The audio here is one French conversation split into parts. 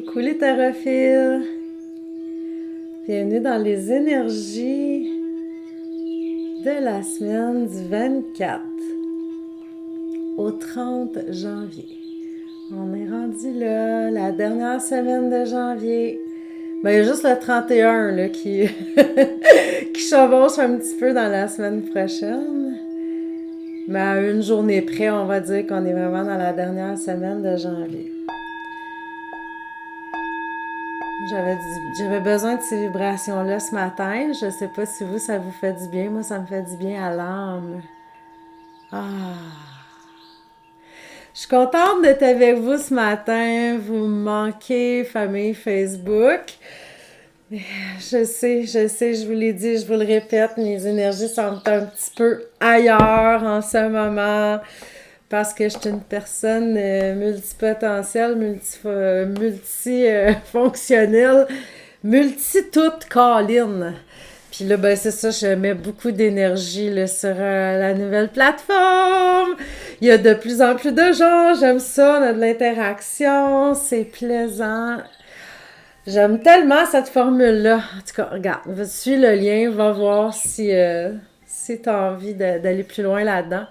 Coucou les tarophiles! Bienvenue dans les énergies de la semaine du 24 au 30 janvier. On est rendu là, la dernière semaine de janvier. Ben, il y a juste le 31 là, qui chevauche un petit peu dans la semaine prochaine. Mais à une journée près, on va dire qu'on est vraiment dans la dernière semaine de janvier. J'avais besoin de ces vibrations-là ce matin. Je sais pas si vous, ça vous fait du bien. Moi, ça me fait du bien à l'âme. Ah! Je suis contente d'être avec vous ce matin. Vous me manquez, famille Facebook. Je sais, je vous l'ai dit, je vous le répète, mes énergies sont un petit peu ailleurs en ce moment. Parce que je suis une personne multipotentielle, multifonctionnelle, multi-toute câline. Puis là, ben c'est ça, je mets beaucoup d'énergie là, sur la nouvelle plateforme. Il y a de plus en plus de gens, j'aime ça, on a de l'interaction, c'est plaisant. J'aime tellement cette formule-là. En tout cas, regarde, suis le lien, va voir si tu as envie d'aller plus loin là-dedans.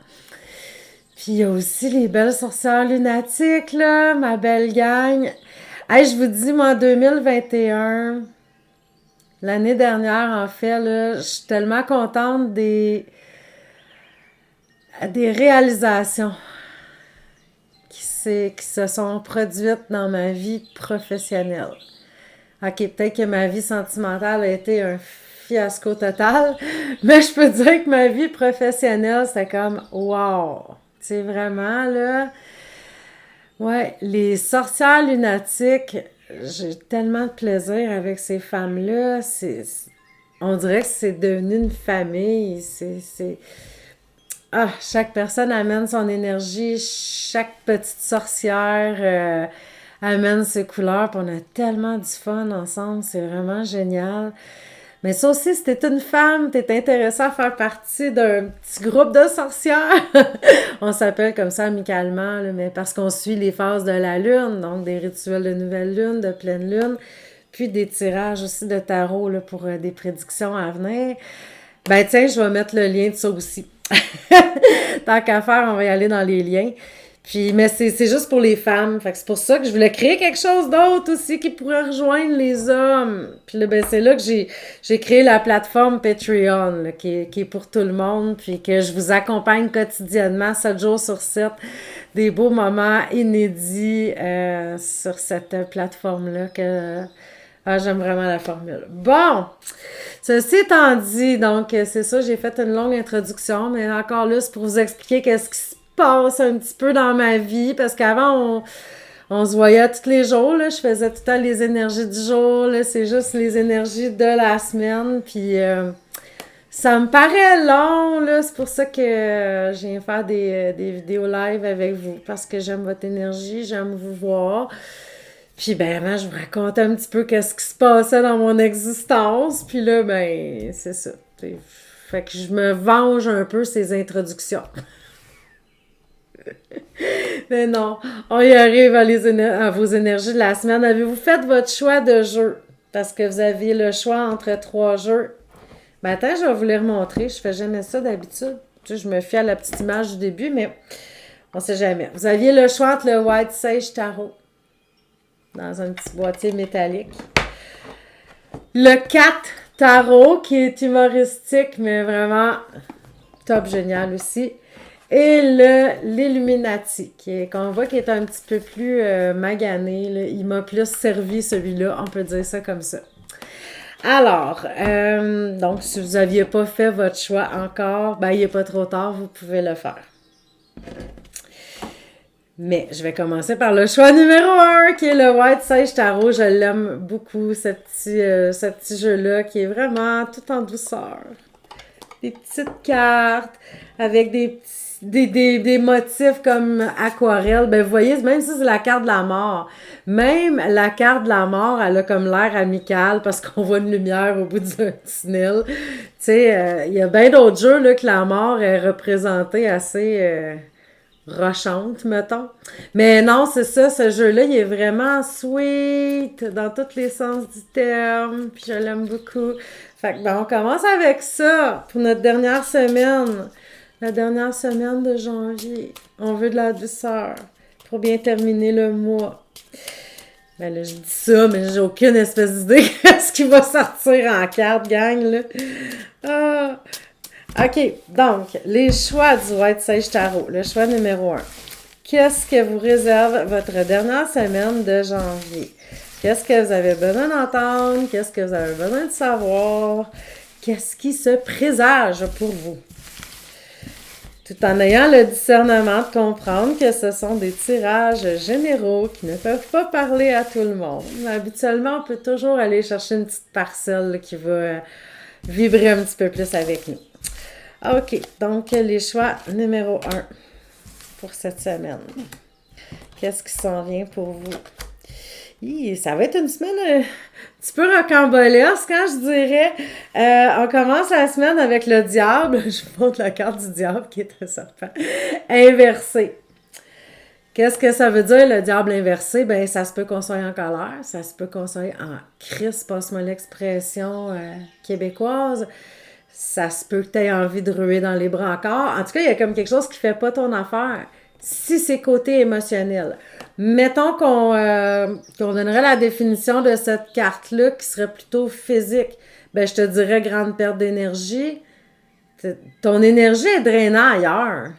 Puis il y a aussi les belles sorcières lunatiques, là, ma belle gang. Hey, je vous dis, moi, en 2021, l'année dernière, en fait, là, je suis tellement contente des réalisations qui se sont produites dans ma vie professionnelle. OK, peut-être que ma vie sentimentale a été un fiasco total, mais je peux dire que ma vie professionnelle, c'était comme « wow ». C'est vraiment, là, ouais, les sorcières lunatiques, j'ai tellement de plaisir avec ces femmes-là. On dirait que c'est devenu une famille. Chaque personne amène son énergie, chaque petite sorcière amène ses couleurs, puis on a tellement du fun ensemble, c'est vraiment génial. Mais ça aussi, si t'es une femme, t'es intéressée à faire partie d'un petit groupe de sorcières. On s'appelle comme ça amicalement, là, mais parce qu'on suit les phases de la lune, donc des rituels de nouvelle lune, de pleine lune, puis des tirages aussi de tarot là, pour des prédictions à venir. Ben tiens, je vais mettre le lien de ça aussi. Tant qu'à faire, on va y aller dans les liens. Puis, mais c'est juste pour les femmes. Fait que c'est pour ça que je voulais créer quelque chose d'autre aussi qui pourrait rejoindre les hommes. Puis là, ben c'est là que j'ai créé la plateforme Patreon, là, qui est pour tout le monde. Puis que je vous accompagne quotidiennement, 7 jours sur 7, des beaux moments inédits sur cette plateforme-là que... j'aime vraiment la formule. Bon, ceci étant dit, donc c'est ça, j'ai fait une longue introduction, mais encore là, c'est pour vous expliquer qu'est-ce qui se passe un petit peu dans ma vie, parce qu'avant, on se voyait tous les jours, là, je faisais tout le temps les énergies du jour, là, c'est juste les énergies de la semaine, puis ça me paraît long, là, c'est pour ça que je viens faire des vidéos live avec vous, parce que j'aime votre énergie, j'aime vous voir. Puis ben, je vous raconte un petit peu qu'est-ce qui se passait dans mon existence. Puis là, ben, c'est ça. Fait que je me venge un peu ces introductions. Mais non, on y arrive à vos énergies de la semaine. Avez-vous fait votre choix de jeu? Parce que vous aviez le choix entre 3 jeux. Ben attends, je vais vous les remontrer. Je fais jamais ça d'habitude. Tu sais, je me fie à la petite image du début, mais on sait jamais. Vous aviez le choix entre le White Sage Tarot dans un petit boîtier métallique. Le 4 Tarot, qui est humoristique, mais vraiment top génial aussi. Et l'Illuminati, qu'on voit qui est un petit peu plus magané. Là. Il m'a plus servi celui-là, on peut dire ça comme ça. Alors, donc si vous n'aviez pas fait votre choix encore, ben il n'est pas trop tard, vous pouvez le faire. Mais je vais commencer par le choix numéro 1, qui est le White Sage Tarot. Je l'aime beaucoup, ce petit jeu-là, qui est vraiment tout en douceur. Des petites cartes avec des motifs comme aquarelle. Ben, vous voyez, même si c'est la carte de la mort, même la carte de la mort, elle a comme l'air amicale parce qu'on voit une lumière au bout d'un tunnel. Tu sais, il y a bien d'autres jeux là, que la mort est représentée assez... rochante, mettons. Mais non, c'est ça, ce jeu-là, il est vraiment sweet dans tous les sens du terme, puis je l'aime beaucoup. Fait que, ben, on commence avec ça pour notre dernière semaine. La dernière semaine de janvier. On veut de la douceur pour bien terminer le mois. Ben là, je dis ça, mais j'ai aucune espèce d'idée de ce qui va sortir en carte, gang, là. Ah. OK, donc, les choix du White Sage Tarot. Le choix numéro 1. Qu'est-ce que vous réserve votre dernière semaine de janvier? Qu'est-ce que vous avez besoin d'entendre? Qu'est-ce que vous avez besoin de savoir? Qu'est-ce qui se présage pour vous? Tout en ayant le discernement de comprendre que ce sont des tirages généraux qui ne peuvent pas parler à tout le monde. Habituellement, on peut toujours aller chercher une petite parcelle là, qui va vibrer un petit peu plus avec nous. OK, donc les choix numéro 1 pour cette semaine. Qu'est-ce qui s'en vient pour vous? Ça va être une semaine un petit peu rocambolesque, hein, je dirais. On commence la semaine avec le diable. Je vous montre la carte du diable qui est un serpent inversé. Qu'est-ce que ça veut dire, le diable inversé? Ben, ça se peut qu'on soit en colère, ça se peut qu'on soit en crise, passe-moi l'expression québécoise. Ça se peut que tu aies envie de ruer dans les bras encore. En tout cas, il y a comme quelque chose qui fait pas ton affaire. Si c'est côté émotionnel. Mettons qu'on donnerait la définition de cette carte-là qui serait plutôt physique. Ben, je te dirais grande perte d'énergie. Ton énergie est drainée ailleurs.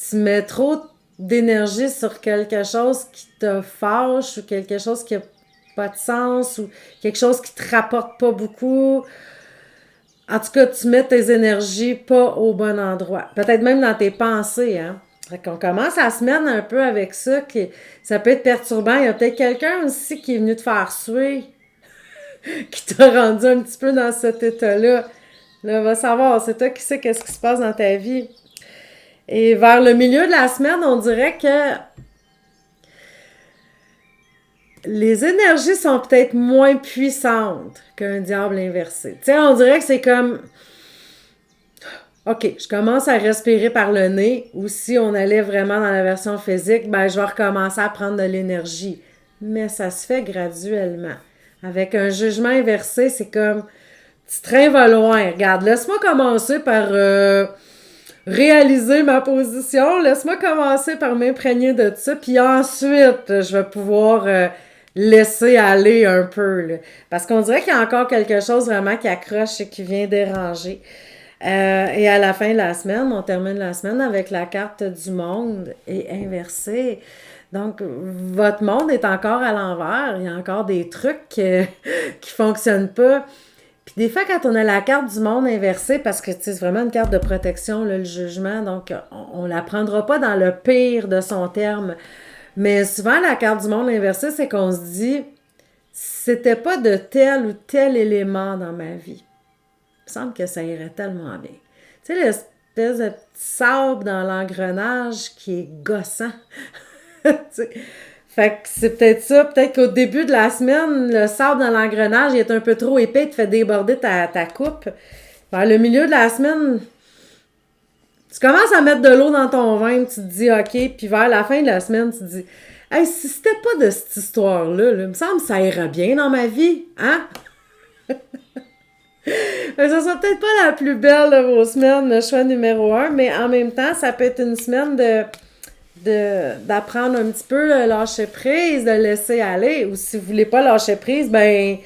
Tu mets trop d'énergie sur quelque chose qui te fâche ou quelque chose qui n'a pas de sens ou quelque chose qui te rapporte pas beaucoup. En tout cas, tu mets tes énergies pas au bon endroit. Peut-être même dans tes pensées, hein. Fait qu'on commence la semaine un peu avec ça, ça peut être perturbant. Il y a peut-être quelqu'un aussi qui est venu te faire suer, qui t'a rendu un petit peu dans cet état-là. Là, va savoir, c'est toi qui sais qu'est-ce qui se passe dans ta vie. Et vers le milieu de la semaine, on dirait que les énergies sont peut-être moins puissantes qu'un diable inversé. Tu sais, on dirait que c'est comme... OK, je commence à respirer par le nez, ou si on allait vraiment dans la version physique, ben je vais recommencer à prendre de l'énergie. Mais ça se fait graduellement. Avec un jugement inversé, c'est comme, tu train va loin. Regarde, laisse-moi commencer par réaliser ma position, laisse-moi commencer par m'imprégner de ça, puis ensuite, je vais pouvoir laisser aller un peu. Là. Parce qu'on dirait qu'il y a encore quelque chose vraiment qui accroche et qui vient déranger. Et à la fin de la semaine, on termine la semaine avec la carte du monde et inversée. Donc, votre monde est encore à l'envers. Il y a encore des trucs qui fonctionnent pas. Puis des fois, quand on a la carte du monde inversée, parce que c'est vraiment une carte de protection, là, le jugement, donc on ne la prendra pas dans le pire de son terme. Mais souvent, la carte du monde inversée, c'est qu'on se dit, c'était pas de tel ou tel élément dans ma vie. Il me semble que ça irait tellement bien. Tu sais, l'espèce de petit sable dans l'engrenage qui est gossant. Fait que c'est peut-être ça. Peut-être qu'au début de la semaine, le sable dans l'engrenage il est un peu trop épais, il te fait déborder ta coupe. Vers le milieu de la semaine, tu commences à mettre de l'eau dans ton vin, tu te dis OK, puis vers la fin de la semaine, tu te dis hey, si c'était pas de cette histoire-là, là, il me semble que ça irait bien dans ma vie, hein? Ça sera peut-être pas la plus belle de vos semaines, le choix numéro 1, mais en même temps, ça peut être une semaine d'apprendre un petit peu le lâcher prise, de laisser aller. Ou si vous voulez pas lâcher prise, ben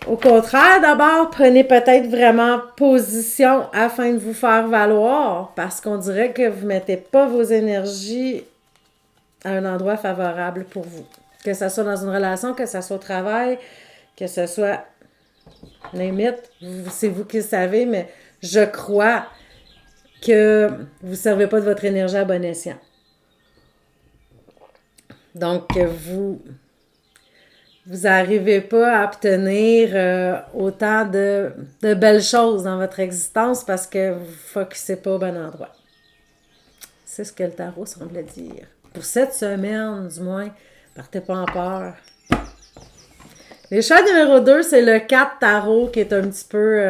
au contraire, d'abord, prenez peut-être vraiment position afin de vous faire valoir, parce qu'on dirait que vous mettez pas vos énergies à un endroit favorable pour vous. Que ce soit dans une relation, que ce soit au travail, que ce soit... Limite, c'est vous qui le savez, mais je crois que vous ne servez pas de votre énergie à bon escient. Donc, vous n'arrivez pas à obtenir autant de belles choses dans votre existence parce que vous ne focussez pas au bon endroit. C'est ce que le tarot semble dire. Pour cette semaine, du moins, partez pas en peur. Les choix numéro 2, c'est le 4 tarot, qui est un petit peu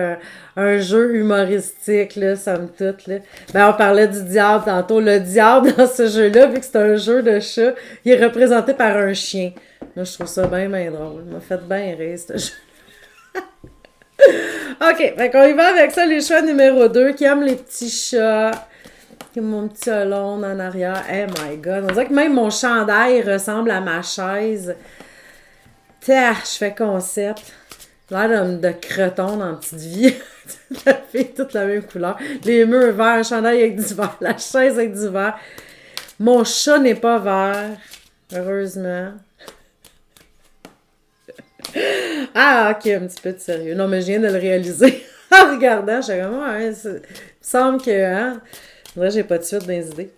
un jeu humoristique, là, somme toute. Là. Ben, on parlait du diable tantôt. Le diable, dans ce jeu-là, vu que c'est un jeu de chat, il est représenté par un chien. Moi, je trouve ça bien, bien drôle. Il m'a fait bien rire, ce jeu. OK, fait qu'on y va avec ça, les choix numéro 2, qui aiment les petits chats. Qui aiment mon petit Hollande en arrière. Oh my God, on dirait que même mon chandail ressemble à ma chaise. Tiens, je fais concept. L'air de creton dans Petite Vie. La fille, toute la même couleur. Les murs verts, un chandail avec du vert, la chaise avec du vert. Mon chat n'est pas vert, heureusement. Ah, ok, un petit peu de sérieux. Non, mais je viens de le réaliser. En regardant, j'étais comme, ouais, il me semble que, hein. Là, j'ai pas de suite dans les idées.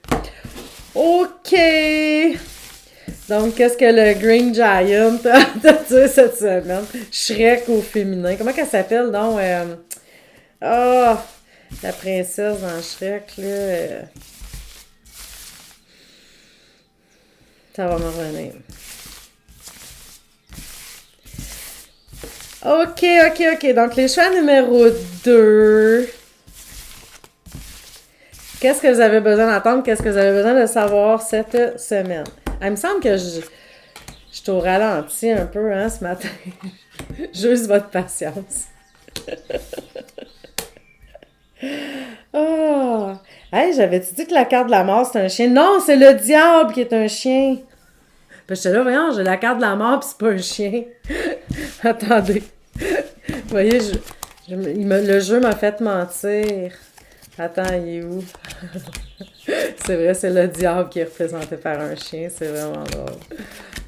Ok! Donc, qu'est-ce que le Green Giant a dit cette semaine? Shrek au féminin. Comment qu'elle s'appelle, donc? Oh, la princesse dans Shrek, là. Ça va me revenir. Ok. Donc, les choix numéro 2. Qu'est-ce que vous avez besoin d'entendre? Qu'est-ce que vous avez besoin de savoir cette semaine? Il me semble que je suis au ralenti un peu, hein, ce matin. Juste votre patience. Oh! Hey, j'avais-tu dit que la carte de la mort, c'est un chien? Non, c'est le diable qui est un chien. Puis j'étais là, voyons, j'ai la carte de la mort, puis c'est pas un chien. Attendez. Vous voyez, le jeu m'a fait mentir. Attends, il est où? C'est vrai, c'est le diable qui est représenté par un chien. C'est vraiment drôle.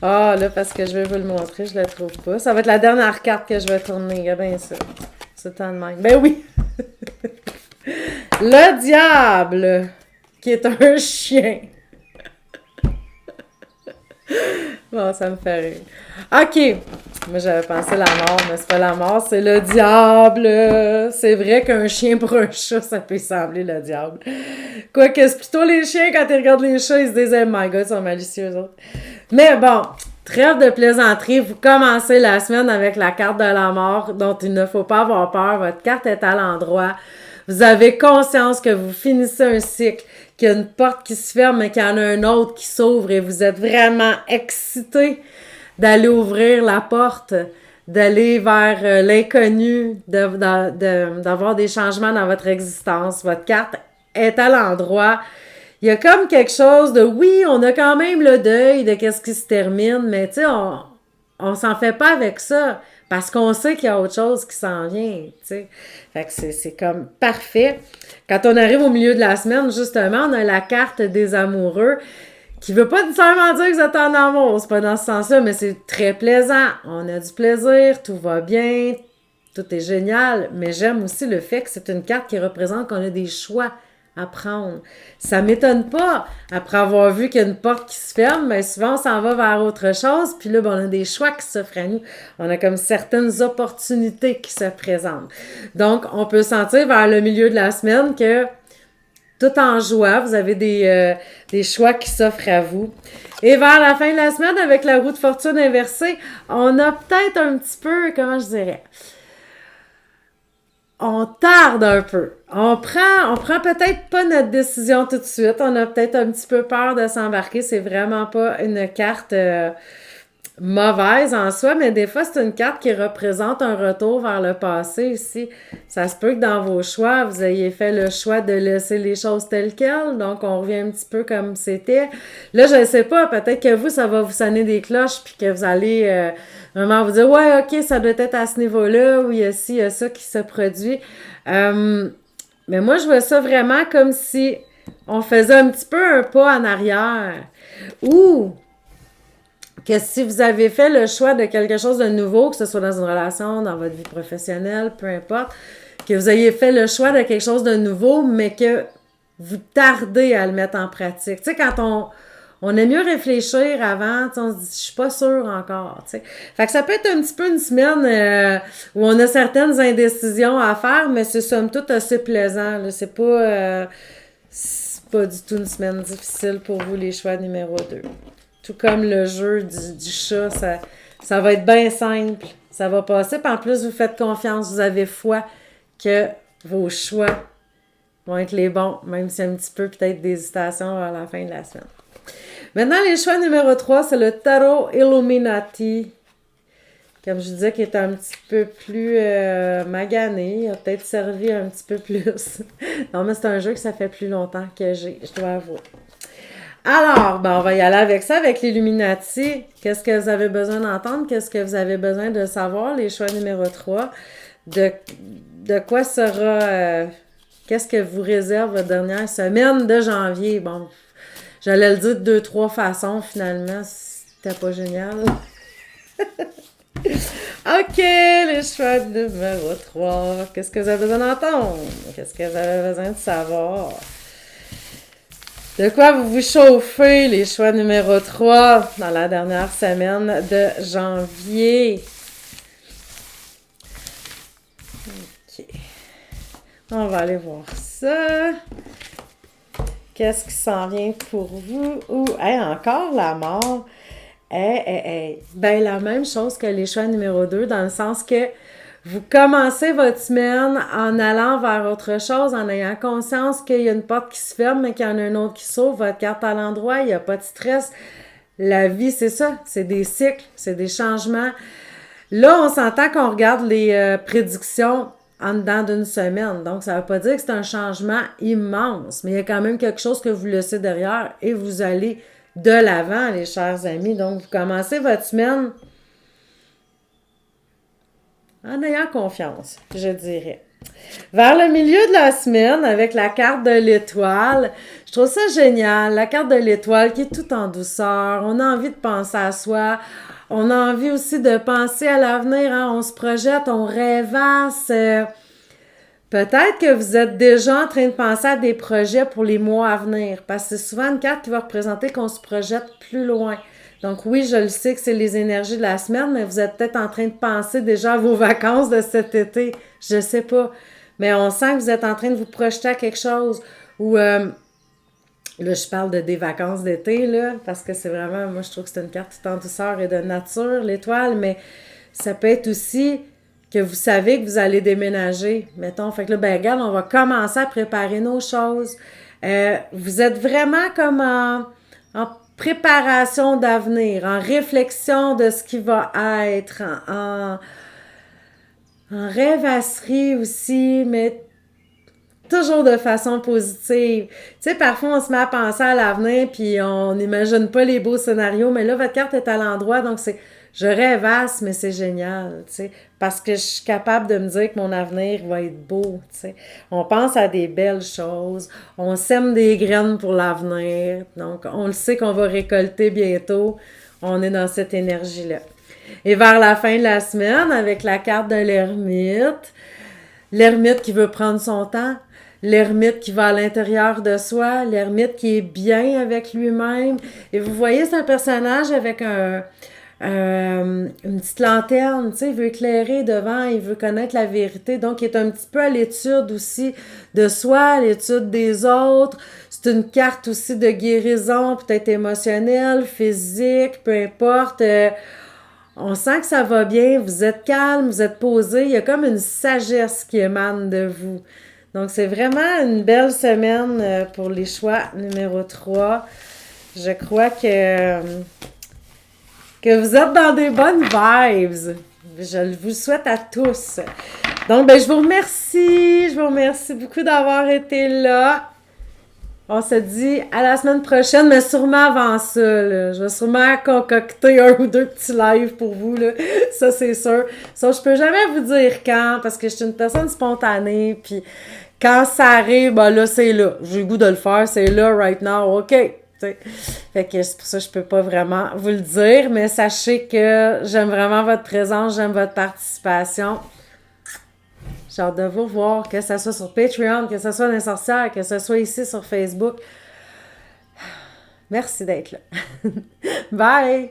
Ah, là, parce que je vais vous le montrer, je la trouve pas. Ça va être la dernière carte que je vais tourner. Regarde bien ça. C'est tant de même. Ben oui! Le diable, qui est un chien. Bon, ça me fait rire. OK. Moi, j'avais pensé la mort, mais c'est pas la mort, c'est le diable. C'est vrai qu'un chien pour un chat, ça peut sembler le diable. Quoique, c'est plutôt les chiens, quand ils regardent les chats, ils se disent « Oh my God, ils sont malicieux, eux autres. » Mais bon, trêve de plaisanterie. Vous commencez la semaine avec la carte de la mort, dont il ne faut pas avoir peur. Votre carte est à l'endroit. Vous avez conscience que vous finissez un cycle, qu'il y a une porte qui se ferme, mais qu'il y en a un autre qui s'ouvre et vous êtes vraiment excité d'aller ouvrir la porte, d'aller vers l'inconnu, d'avoir des changements dans votre existence. Votre carte est à l'endroit. Il y a comme quelque chose de, oui, on a quand même le deuil de qu'est-ce qui se termine, mais tu sais, on s'en fait pas avec ça. Parce qu'on sait qu'il y a autre chose qui s'en vient, tu sais. Fait que c'est comme parfait. Quand on arrive au milieu de la semaine, justement, on a la carte des amoureux qui veut pas nécessairement dire que vous êtes en amour. C'est pas dans ce sens-là, mais c'est très plaisant. On a du plaisir, tout va bien, tout est génial. Mais j'aime aussi le fait que c'est une carte qui représente qu'on a des choix à prendre. Ça m'étonne pas, après avoir vu qu'il y a une porte qui se ferme, mais souvent on s'en va vers autre chose, puis là, ben, on a des choix qui s'offrent à nous. On a comme certaines opportunités qui se présentent. Donc, on peut sentir vers le milieu de la semaine que tout en joie, vous avez des choix qui s'offrent à vous. Et vers la fin de la semaine, avec la roue de fortune inversée, on a peut-être un petit peu, comment je dirais, on tarde un peu. On prend peut-être pas notre décision tout de suite. On a peut-être un petit peu peur de s'embarquer. C'est vraiment pas une carte mauvaise en soi, mais des fois, c'est une carte qui représente un retour vers le passé ici. Ça se peut que dans vos choix, vous ayez fait le choix de laisser les choses telles quelles. Donc, on revient un petit peu comme c'était. Là, je ne sais pas, peut-être que vous, ça va vous sonner des cloches puis que vous allez vraiment vous dire « Ouais, OK, ça doit être à ce niveau-là, ou il y a ci, il y a ça qui se produit. » Mais moi, je vois ça vraiment comme si on faisait un petit peu un pas en arrière. Ou que si vous avez fait le choix de quelque chose de nouveau, que ce soit dans une relation, dans votre vie professionnelle, peu importe, que vous ayez fait le choix de quelque chose de nouveau, mais que vous tardez à le mettre en pratique. Tu sais, quand on aime mieux réfléchir avant, on se dit, je suis pas sûre encore, tu sais. Fait que ça peut être un petit peu une semaine où on a certaines indécisions à faire, mais c'est somme toute assez plaisant, là. C'est pas du tout une semaine difficile pour vous, les choix numéro 2. Tout comme le jeu du chat, ça va être bien simple Ça va passer, puis en plus, vous faites confiance, vous avez foi que vos choix vont être les bons, même s'il y a un petit peu peut-être d'hésitation vers la fin de la semaine. Maintenant, les choix numéro 3, c'est le Tarot Illuminati. Comme je disais, qui est un petit peu plus magané. Il a peut-être servi un petit peu plus. Non, mais c'est un jeu que ça fait plus longtemps que j'ai, je dois avouer. Alors, ben, on va y aller avec ça, avec l'Illuminati. Qu'est-ce que vous avez besoin d'entendre? Qu'est-ce que vous avez besoin de savoir? Les choix numéro 3. De quoi sera... qu'est-ce que vous réserve votre dernière semaine de janvier? Bon, j'allais le dire de 2-3 façons, finalement. C'était pas génial. OK, les choix numéro 3. Qu'est-ce que vous avez besoin d'entendre? Qu'est-ce que vous avez besoin de savoir? De quoi vous vous chauffez, les choix numéro 3, dans la dernière semaine de janvier? OK. On va aller voir ça. Qu'est-ce qui s'en vient pour vous? Encore la mort. Ben, la même chose que les choix numéro 2, dans le sens que vous commencez votre semaine en allant vers autre chose, en ayant conscience qu'il y a une porte qui se ferme, mais qu'il y en a une autre qui s'ouvre, votre carte à l'endroit, il n'y a pas de stress. La vie, c'est ça, c'est des cycles, c'est des changements. Là, on s'entend qu'on regarde les prédictions en dedans d'une semaine. Donc, ça ne veut pas dire que c'est un changement immense, mais il y a quand même quelque chose que vous laissez derrière et vous allez de l'avant, les chers amis. Donc, vous commencez votre semaine en ayant confiance, je dirais. Vers le milieu de la semaine, avec la carte de l'étoile, je trouve ça génial. La carte de l'étoile qui est tout en douceur. On a envie de penser à soi. On a envie aussi de penser à l'avenir. Hein? On se projette, on rêvasse. Peut-être que vous êtes déjà en train de penser à des projets pour les mois à venir, parce que c'est souvent une carte qui va représenter qu'on se projette plus loin. Donc oui, je le sais que c'est les énergies de la semaine, mais vous êtes peut-être en train de penser déjà à vos vacances de cet été. Je sais pas. Mais on sent que vous êtes en train de vous projeter à quelque chose. Ou, là, je parle des vacances d'été, là, parce que c'est vraiment, moi, je trouve que c'est une carte tout en douceur et de nature, l'étoile, mais ça peut être aussi que vous savez que vous allez déménager, mettons. Fait que là, ben regarde, on va commencer à préparer nos choses. Vous êtes vraiment comme en préparation d'avenir, en réflexion de ce qui va être, en rêvasserie aussi, mais toujours de façon positive. Tu sais, parfois, on se met à penser à l'avenir, puis on n'imagine pas les beaux scénarios, mais là, votre carte est à l'endroit, donc c'est je rêvasse, mais c'est génial, tu sais, parce que je suis capable de me dire que mon avenir va être beau, tu sais. On pense à des belles choses, on sème des graines pour l'avenir, donc on le sait qu'on va récolter bientôt, on est dans cette énergie-là. Et vers la fin de la semaine, avec la carte de l'ermite qui veut prendre son temps, l'ermite qui va à l'intérieur de soi, l'ermite qui est bien avec lui-même, et vous voyez, c'est un personnage avec une petite lanterne, tu sais, il veut éclairer devant, il veut connaître la vérité, donc il est un petit peu à l'étude aussi de soi, à l'étude des autres. C'est une carte aussi de guérison, peut-être émotionnelle, physique, peu importe. On sent que ça va bien, vous êtes calme, vous êtes posé, il y a comme une sagesse qui émane de vous. Donc c'est vraiment une belle semaine pour les choix numéro 3. Je crois que vous êtes dans des bonnes vibes. Je vous le souhaite à tous. Donc, ben, je vous remercie beaucoup d'avoir été là. On se dit à la semaine prochaine, mais sûrement avant ça, là. Je vais sûrement concocter 1 ou 2 petits lives pour vous, là. Ça, c'est sûr. Ça, je peux jamais vous dire quand, parce que je suis une personne spontanée, puis quand ça arrive, ben là, c'est là. J'ai le goût de le faire, c'est là, right now, OK. T'sais. Fait que c'est pour ça que je peux pas vraiment vous le dire, mais sachez que j'aime vraiment votre présence, j'aime votre participation. J'ai hâte de vous voir, que ce soit sur Patreon, que ce soit dans les sorcières, que ce soit ici sur Facebook. Merci d'être là. Bye!